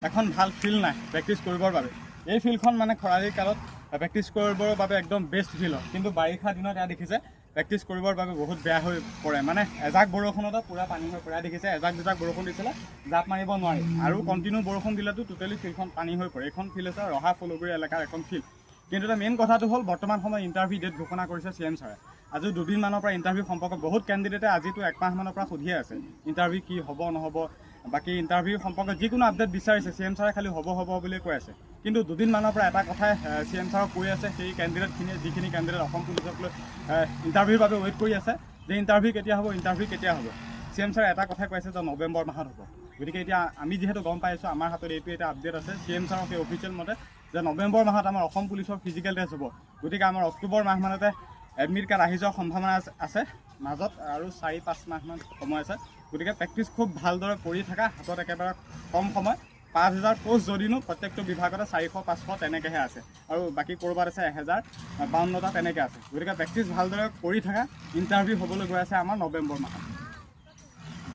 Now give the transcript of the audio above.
এখন ভাল ফিল্ড নাই প্ৰেক্টিছ কৰিবৰ বাবে। এই ফিল্ডখন মানে খৰালি কালত প্ৰেক্টিছ কৰিবৰ বাবে একদম বেষ্ট ফিল্ড হয়, কিন্তু বাৰিষা দিনত এয়া দেখিছে প্ৰেক্টিছ কৰিবৰ বাবে বহুত বেয়া হৈ পৰে। মানে এজাক বৰষুণতে পূৰা পানী হৈ পৰে। দেখিছে এজাক দুজাক বৰষুণ দিছিলে জাপ মাৰিব নোৱাৰি, আৰু কণ্টিনিউ বৰষুণ দিলেতো টোটেলি ফিল্ডখন পানী হৈ পৰে। এইখন ফিল্ড হৈছে ৰহা ফলগুৰি এলেকাৰ এখন ফিল্ড। কিন্তু এটা মেইন কথাটো হ'ল বৰ্তমান সময়ত ইণ্টাৰভিউ ডেট ঘোষণা কৰিছে CM ছাৰে। আজি দুদিনমানৰ পৰা ইণ্টাৰভিউ সম্পৰ্কে বহুত কেণ্ডিডেটে আজিতো একমাহমানৰ পৰা সুধিয়ে আছে ইণ্টাৰভিউ কি হ'ব নহ'ব, বাকী ইণ্টাৰভিউ সম্পৰ্কে যিকোনো আপডেট বিচাৰিছে। CM ছাৰে খালি হ'ব বুলিয়ে কৈ আছে। কিন্তু দুদিনমানৰ পৰা এটা কথাই CM ছাৰক কৈ আছে, সেই কেণ্ডিডেটখিনিয়ে যিখিনি কেণ্ডিডেট অসম পুলিচক লৈ ইণ্টাৰভিউৰ বাবে ৱেইট কৰি আছে যে ইণ্টাৰভিউ কেতিয়া হ'ব। CM ছাৰে এটা কথাই কৈছে যে নৱেম্বৰ মাহত হ'ব। গতিকে এতিয়া আমি যিহেতু গম পাইছোঁ, আমাৰ হাতত এইটো এটা আপডেট আছে CM ছাৰৰ সেই অফিচিয়েল মতে যে নৱেম্বৰ মাহত আমাৰ অসম পুলিচৰ ফিজিকেল টেষ্ট হ'ব। গতিকে আমাৰ অক্টোবৰ মাহমানতে এডমিট কাৰ্ড আহি যোৱাৰ সম্ভাৱনা আছে, মাজত আৰু 4-5 মাহমান সময় আছে। গতিকে প্ৰেক্টিছ খুব ভালদৰে কৰি থাকা, হাতত একেবাৰে কম সময়, 5000 পোষ্ট যদিনো প্ৰত্যেকটো বিভাগতে 400-500 তেনেকৈহে আছে, আৰু বাকী ক'ৰবাত আছে 1052টা তেনেকৈ আছে। গতিকে প্ৰেক্টিছ ভালদৰে কৰি থাকা, ইণ্টাৰভিউ হ'বলৈ গৈ আছে আমাৰ নৱেম্বৰ মাহত।